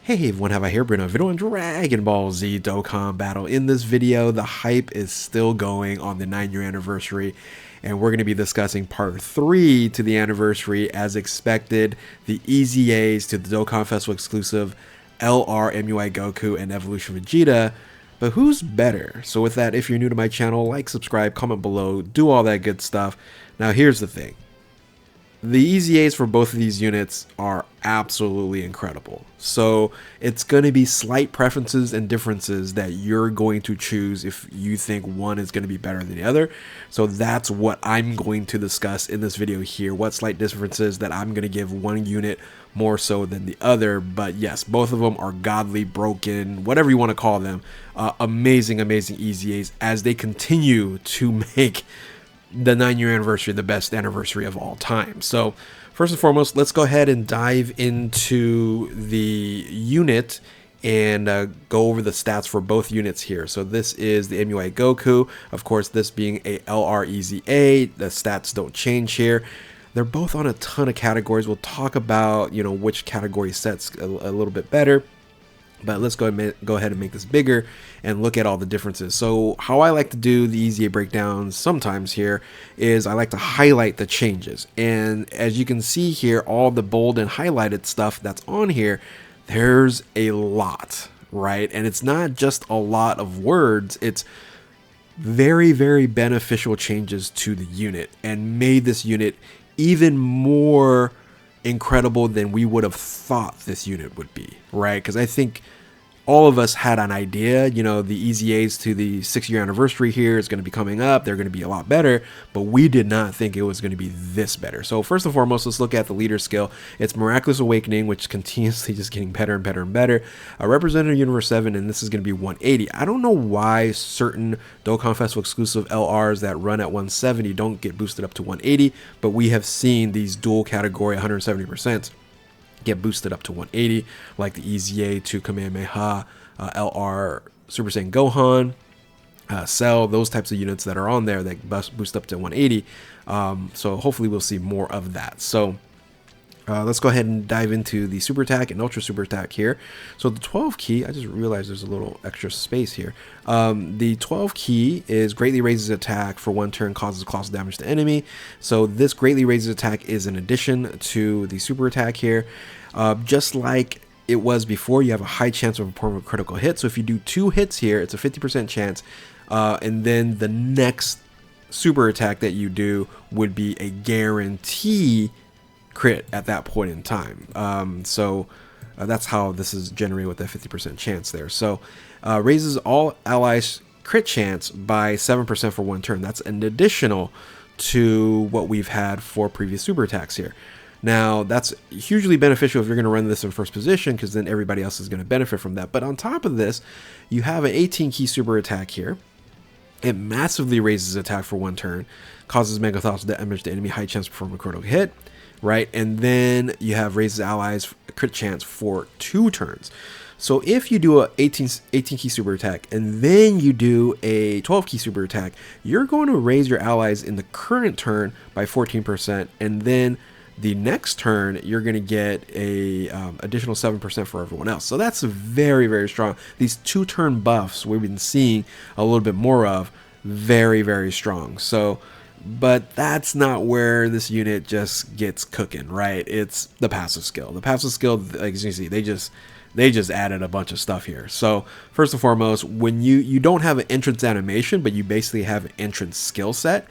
Hey everyone, have I here bring a video on Dragon Ball Z Dokkan Battle. In this video, the hype is still going on the 9-year anniversary, and we're going to be discussing part 3 to the anniversary as expected, the EZAs to the Dokkan Festival exclusive LR MUI Goku and Evolution Vegeta. But who's better? So with that, if you're new to my channel, like, subscribe, comment below, do all that good stuff. Now here's the thing. The EZAs for both of these units are absolutely incredible. So it's going to be slight preferences and differences that you're going to choose if you think one is going to be better than the other. So that's what I'm going to discuss in this video here. What slight differences that I'm going to give one unit more so than the other. But yes, both of them are godly, broken, whatever you want to call them. Amazing EZAs as they continue to make the 9-year anniversary the best anniversary of all time. So first and foremost, let's go ahead and dive into the unit and go over the stats for both units here. So this is the MUI Goku, of course, this being a LR EZA. The stats don't change here. They're both on a ton of categories. We'll talk about, you know, which category sets a little bit better. But let's go ahead and make this bigger and look at all the differences. So how I like to do the EZA breakdowns sometimes here is I like to highlight the changes. And as you can see here, all the bold and highlighted stuff that's on here, there's a lot, right? And it's not just a lot of words, it's very beneficial changes to the unit and made this unit even more incredible than we would have thought this unit would be, right? Because I think all of us had an idea, you know, the EZAs to the 6-year anniversary here is going to be coming up. They're going to be a lot better, but we did not think it was going to be this better. So first and foremost, let's look at the leader skill. It's Miraculous Awakening, which continuously just getting better and better and better. A Representative Universe 7, and this is going to be 180. I don't know why certain Dokkan Festival exclusive LRs that run at 170 don't get boosted up to 180, but we have seen these dual category 170% get boosted up to 180, like the EZA to Kamehameha, LR Super Saiyan Gohan, Cell, those types of units that are on there that boost up to 180. So hopefully we'll see more of that. So let's go ahead and dive into the super attack and ultra super attack here. So the 12 key, I just realized there's a little extra space here. The 12 key is greatly raises attack for 1 turn, causes colossal damage to enemy. So this greatly raises attack is an addition to the super attack here. Just like it was before, you have a high chance of performing a critical hit. So if you do 2 hits here, it's a 50% chance. And then the next super attack that you do would be a guarantee crit at that point in time. That's how this is generated with that 50% chance there. So raises all allies crit chance by 7% for 1 turn. That's an additional to what we've had for previous super attacks here. Now that's hugely beneficial if you're going to run this in first position, because then everybody else is going to benefit from that. But on top of this, you have an 18 key super attack here. It massively raises attack for 1 turn, causes mega thousand damage to enemy, high chance to perform a critical hit, right? And then you have raises allies crit chance for 2 turns. So if you do a 18 key super attack and then you do a 12 key super attack, you're going to raise your allies in the current turn by 14%, and then the next turn you're going to get a additional 7% for everyone else. So that's very strong. These 2-turn buffs we've been seeing a little bit more of, very strong. So but that's not where this unit just gets cooking, right? It's the passive skill. The passive skill, as you see, they just added a bunch of stuff here. So first and foremost, when you don't have an entrance animation, but you basically have an entrance skill set,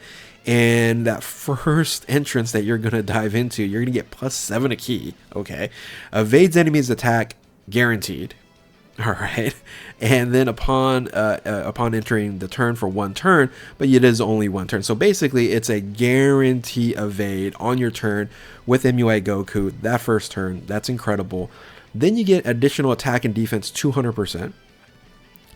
and that first entrance that you're going to dive into, you're going to get +7 a key, okay? Evades enemies attack, guaranteed. All right, and then upon entering the turn for 1 turn, but it is only 1 turn. So basically, it's a guarantee evade on your turn with MUI Goku. That first turn, that's incredible. Then you get additional attack and defense 200%,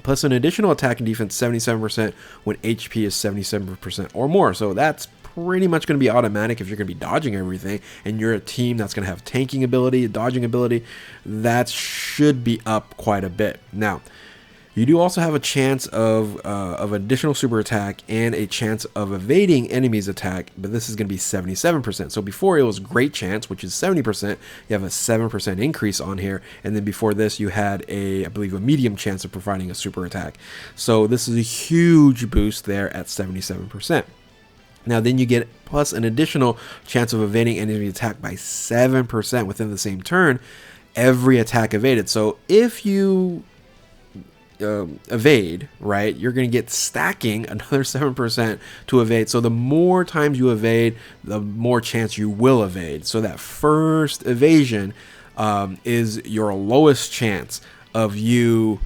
plus an additional attack and defense 77% when HP is 77% or more. So that's pretty much going to be automatic if you're going to be dodging everything, and you're a team that's going to have tanking ability, dodging ability. That should be up quite a bit. Now, You do also have a chance of additional super attack and a chance of evading enemies' attack, but this is going to be 77%. So before it was great chance, which is 70%, you have a 7% increase on here, and then before this you had I believe a medium chance of providing a super attack. So this is a huge boost there at 77%. Now then you get plus an additional chance of evading enemy attack by 7% within the same turn, every attack evaded. So if you evade, right, you're going to get stacking another 7% to evade. So the more times you evade, the more chance you will evade. So that first evasion is your lowest chance of you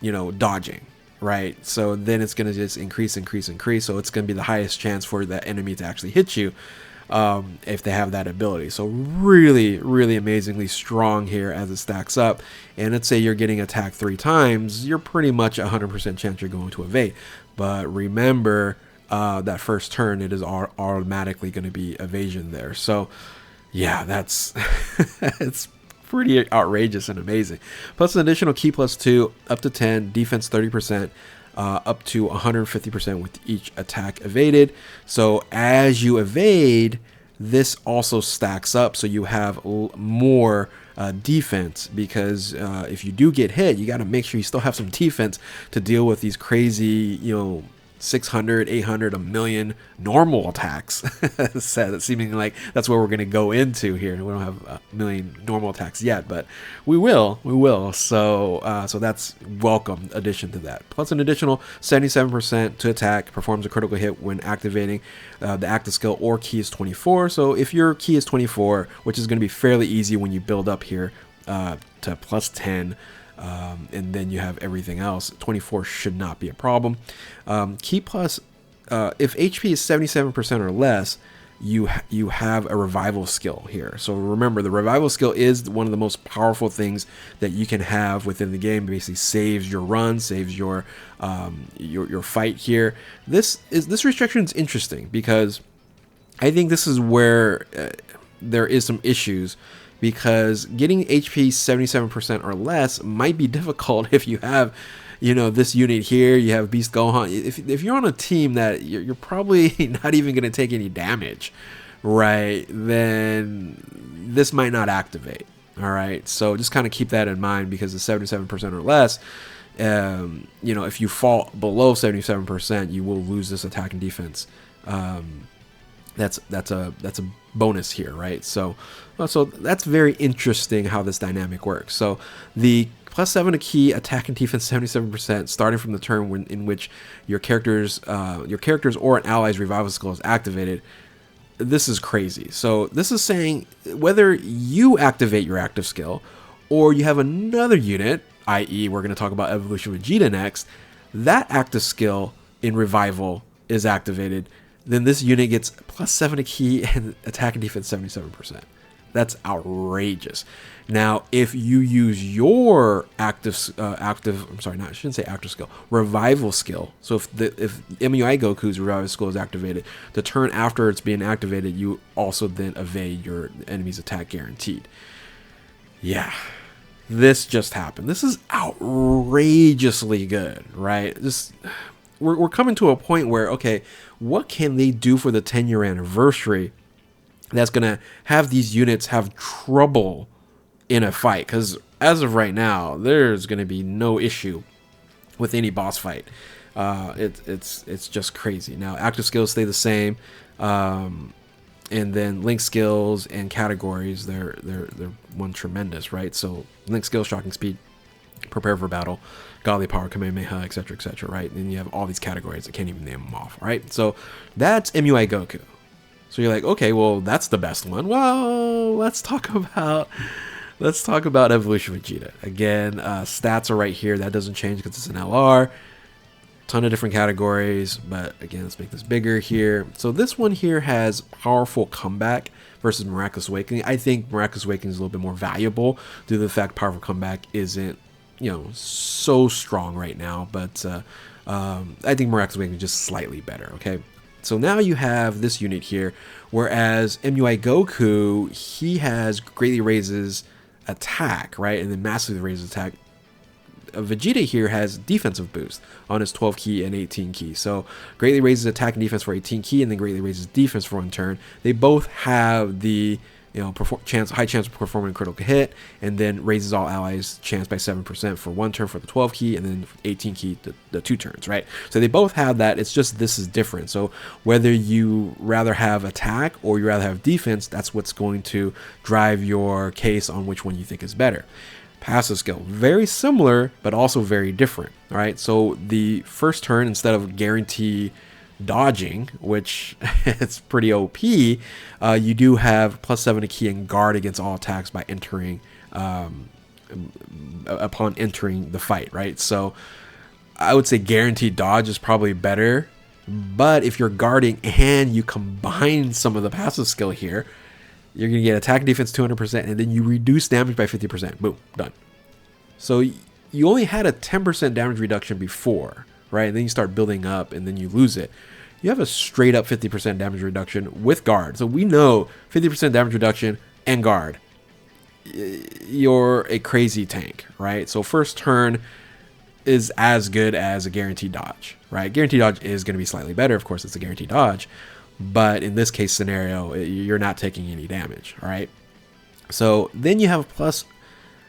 dodging, right? So then it's going to just increase. So it's going to be the highest chance for that enemy to actually hit you if they have that ability. So really, really amazingly strong here as it stacks up. And let's say you're getting attacked 3 times, you're pretty much 100% chance you're going to evade. But remember, that first turn, it is automatically going to be evasion there. So yeah, that's it's pretty outrageous and amazing. Plus an additional key +2, up to 10, defense 30%. Up to 150% with each attack evaded. So as you evade, this also stacks up, so you have more defense, because if you do get hit, you got to make sure you still have some defense to deal with these crazy 600, 800, a million normal attacks. Seeming like that's what we're going to go into here. We don't have a million normal attacks yet, but we will. So so that's welcome addition to that. Plus an additional 77% to attack, performs a critical hit when activating the active skill or key is 24. So if your key is 24, which is going to be fairly easy when you build up here to +10, and then you have everything else, 24 should not be a problem. Key plus, if HP is 77% or less, you have a revival skill here. So remember, the revival skill is one of the most powerful things that you can have within the game. It basically saves your run, saves your fight here. This restriction is interesting because I think this is where there is some issues, because getting HP 77% or less might be difficult if you have, this unit here. You have Beast Gohan. If you're on a team that you're probably not even going to take any damage, right, then this might not activate. All right, so just kind of keep that in mind, because the 77% or less, if you fall below 77%, you will lose this attack and defense. That's a bonus here, right? So that's very interesting how this dynamic works. So the +7 to key, attack and defense 77%, starting from the turn in which your character's or an ally's revival skill is activated. This is crazy. So this is saying whether you activate your active skill or you have another unit, i.e. we're going to talk about Evolution Vegeta next, that active skill in revival is activated, then this unit gets +7 to key and attack and defense 77%. That's outrageous. Now, if you use your revival skill. So if MUI Goku's revival skill is activated, the turn after it's being activated, you also then evade your enemy's attack guaranteed. Yeah, this just happened. This is outrageously good, right? We're coming to a point where, okay, what can they do for the 10-year anniversary that's going to have these units have trouble in a fight? Because as of right now, there's going to be no issue with any boss fight. It's just crazy. Now, active skills stay the same, and then link skills and categories, they're one tremendous, right? So link skills, shocking speed, prepare for battle, godly power, Kamehameha, etc., right? And you have all these categories. I can't even name them off, right? So that's MUI Goku. So you're like, okay, well, that's the best one. Well, let's talk about Evolution Vegeta. Again, stats are right here. That doesn't change because it's an LR. Ton of different categories, but again, let's make this bigger here. So this one here has powerful comeback versus Miraculous Awakening. I think Miraculous Awakening is a little bit more valuable due to the fact powerful comeback isn't, so strong right now. But I think Miraculous Awakening is just slightly better. Okay. So now you have this unit here, whereas MUI Goku, he has greatly raises attack, right? And then massively raises attack. Vegeta here has defensive boost on his 12 key and 18 key. So greatly raises attack and defense for 18 key, and then greatly raises defense for 1 turn. They both have the high chance of performing a critical hit, and then raises all allies chance by 7% for 1 turn for the 12 key, and then 18 key the 2 turns, right? So they both have that. It's just this is different. So whether you rather have attack or you rather have defense, that's what's going to drive your case on which one you think is better. Passive skill, very similar, but also very different, all right? So the first turn, instead of guarantee dodging, which it's pretty OP, you do have +7 to key and guard against all attacks by entering upon entering the fight, right? So I would say guaranteed dodge is probably better, but if you're guarding and you combine some of the passive skill here, you're gonna get attack and defense 200%, and then you reduce damage by 50%. Boom, done. So you only had a 10% damage reduction before, right? And then you start building up and then you lose it. You have a straight up 50% damage reduction with guard. So we know 50% damage reduction and guard. You're a crazy tank, right? So first turn is as good as a guaranteed dodge, right? Guaranteed dodge is going to be slightly better. Of course, it's a guaranteed dodge. But in this case scenario, you're not taking any damage, all right? So then you have plus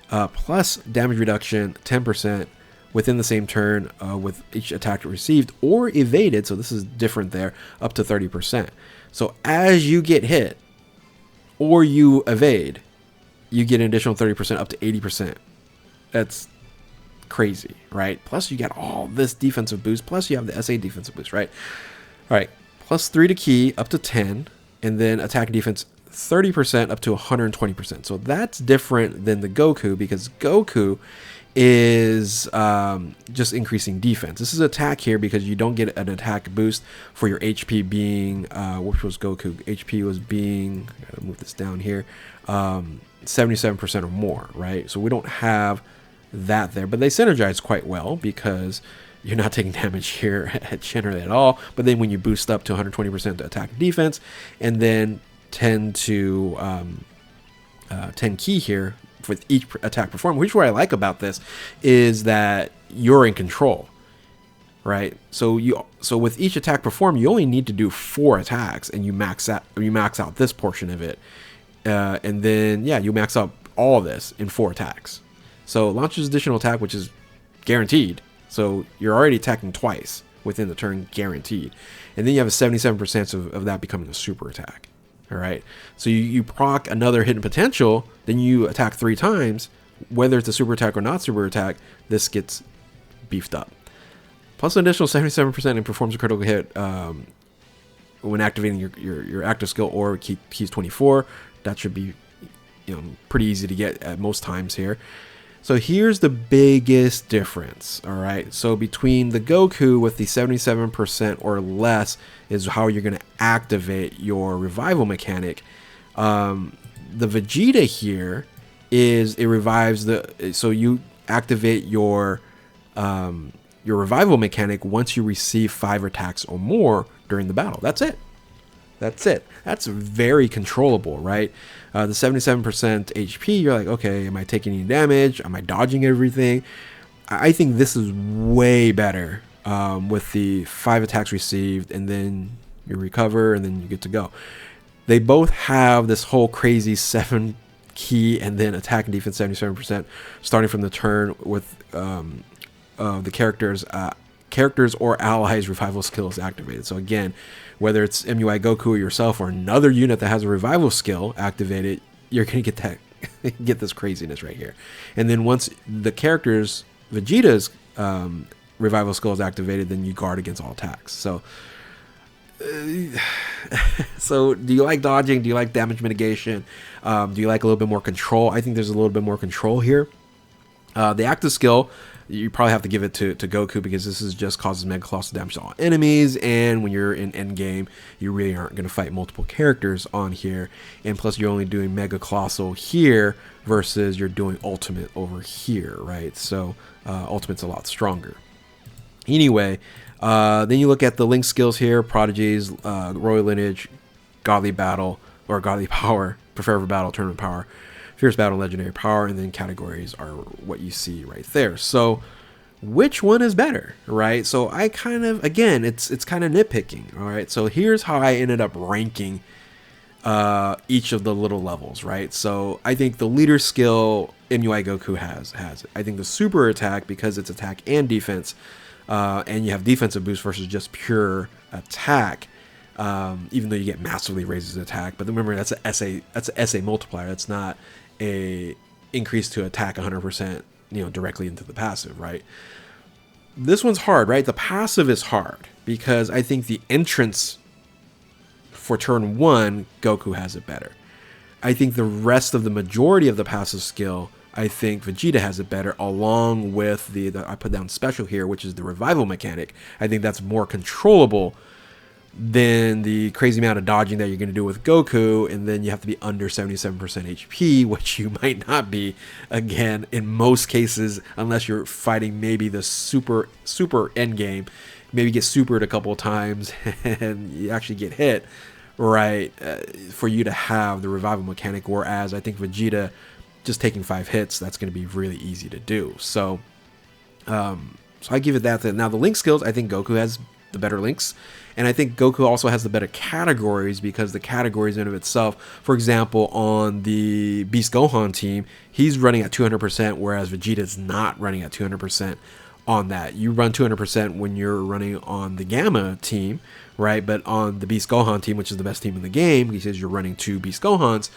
damage reduction 10% within the same turn with each attack received or evaded. So this is different there, up to 30%. So as you get hit or you evade, you get an additional 30% up to 80%. That's crazy, right? Plus you get all this defensive boost, plus you have the SA defensive boost, right? All right, +3 to key up to 10, and then attack and defense 30% up to 120%. So that's different than the Goku, because Goku is just increasing defense. This is attack here because you don't get an attack boost for your HP being, which was Goku? HP was being, I gotta move this down here, 77% or more, right? So we don't have that there, but they synergize quite well because you're not taking damage here generally at all. But then when you boost up to 120% to attack and defense, and then 10 to 10 key here with each attack performed, which what I like about this is that you're in control, right? So with each attack performed, you only need to do 4 attacks, and you max out this portion of it, and then yeah, you max out all of this in 4 attacks. So launches additional attack, which is guaranteed. So you're already attacking twice within the turn, guaranteed. And then you have a 77% of that becoming a super attack. All right. So you proc another hidden potential, then you attack 3 times. Whether it's a super attack or not super attack, this gets beefed up. Plus an additional 77% and performs a critical hit when activating your active skill or keys 24. That should be pretty easy to get at most times here. So here's the biggest difference, all right? So between the Goku with the 77% or less is how you're going to activate your revival mechanic. The Vegeta here is it revives so you activate your revival mechanic once you receive 5 attacks or more during the battle. That's it. That's it. That's very controllable, right? The 77% HP, you're like, okay, am I taking any damage? Am I dodging everything? I think this is way better with the 5 attacks received, and then you recover, and then you get to go. They both have this whole crazy 7 key and then attack and defense 77%, starting from the turn with the characters or allies' revival skills activated. So again, whether it's MUI Goku or yourself or another unit that has a revival skill activated, you're going to get this craziness right here. And then once the character's Vegeta's revival skill is activated, then you guard against all attacks. So so do you like dodging? Do you like damage mitigation? Do you like a little bit more control? I think there's a little bit more control here. The active skill, you probably have to give it to Goku, because this is just causes mega colossal damage to all enemies, and when you're in endgame, you really aren't going to fight multiple characters on here, and plus you're only doing mega colossal here versus you're doing ultimate over here, right? So ultimate's a lot stronger. Anyway, then you look at the link skills here: prodigies, royal lineage, godly battle or godly power, preferable battle, tournament power, Fierce Battle, Legendary Power, and then categories are what you see right there. So which one is better, right? So I kind of, again, it's kind of nitpicking, all right? So here's how I ended up ranking each of the little levels, right? So I think the leader skill MUI Goku has it. I think the super attack, because it's attack and defense, and you have defensive boost versus just pure attack, even though you get massively raises attack. But remember, that's an SA multiplier. That's not a increase to attack 100%, directly into the passive, right? This one's hard, right? The passive is hard because I think the entrance for turn 1, Goku has it better. I think the rest of the majority of the passive skill, I think Vegeta has it better, along with the I put down special here, which is the revival mechanic. I think that's more controllable than the crazy amount of dodging that you're going to do with Goku, and then you have to be under 77% HP, which you might not be, again, in most cases, unless you're fighting maybe the super endgame. Maybe get supered a couple of times and you actually get hit, right, for you to have the revival mechanic, whereas I think Vegeta, just taking 5 hits, that's going to be really easy to do. So I give it that. Now the link skills, I think Goku has the better links, and I think Goku also has the better categories, because the categories in and of itself, for example, on the Beast Gohan team, he's running at 200%, whereas Vegeta is not running at 200% on that. You run 200% when you're running on the Gamma team, right? But on the Beast Gohan team, which is the best team in the game, he says you're running 2 Beast Gohans,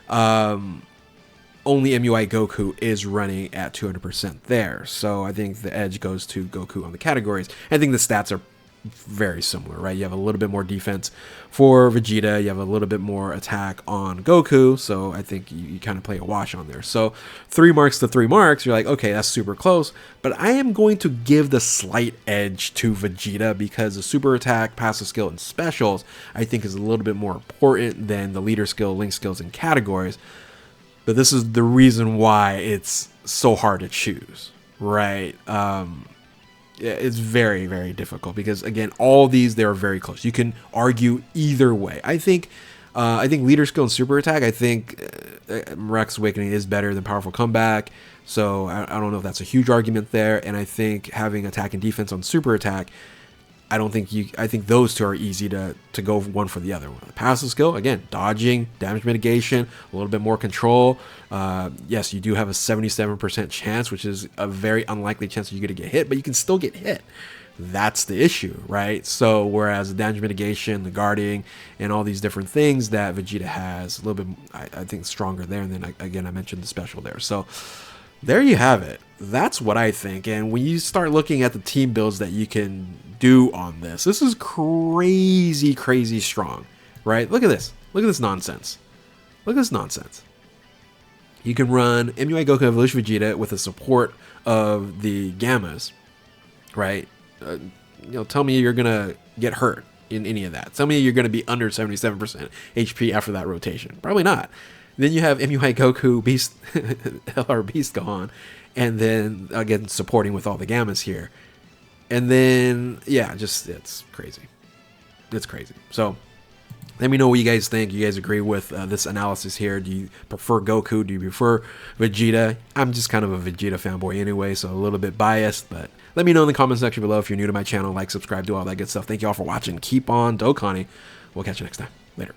only MUI Goku is running at 200% there. So I think the edge goes to Goku on the categories. I think the stats are very similar, right? You have a little bit more defense for Vegeta, you have a little bit more attack on Goku, so I think you kind of play a wash on there. So 3 marks to 3 marks, you're like, okay, that's super close, but I am going to give the slight edge to Vegeta, because the super attack, passive skill, and specials I think is a little bit more important than the leader skill, link skills, and categories. But this is the reason why it's so hard to choose, right? It's very, very difficult, because again, all these, they're very close. You can argue either way. I think leader skill and super attack, I think Miraculous Awakening is better than Powerful Comeback. So I don't know if that's a huge argument there. And I think having attack and defense on super attack, I think those two are easy to go one for the other. The passive skill, again, dodging, damage mitigation, a little bit more control. Yes, you do have a 77% chance, which is a very unlikely chance that you're going to get hit, but you can still get hit. That's the issue, right? So whereas the damage mitigation, the guarding, and all these different things that Vegeta has, a little bit, I think, stronger there. And then again, I mentioned the special there. So there you have it. That's what I think. And when you start looking at the team builds that you can do on this is crazy, crazy strong, right? Look at this. Look at this nonsense. Look at this nonsense. You can run MUI Goku Evolution Vegeta with the support of the Gammas, right? Tell me you're gonna get hurt in any of that. Tell me you're gonna be under 77% HP after that rotation. Probably not. Then you have MUI Goku Beast or Beast Gohan, and then again supporting with all the Gammas here. And then, yeah, it's crazy. It's crazy. So let me know what you guys think. You guys agree with this analysis here? Do you prefer Goku? Do you prefer Vegeta? I'm just kind of a Vegeta fanboy anyway, so a little bit biased. But let me know in the comment section below if you're new to my channel. Like, subscribe, do all that good stuff. Thank you all for watching. Keep on Dokkaning. We'll catch you next time. Later.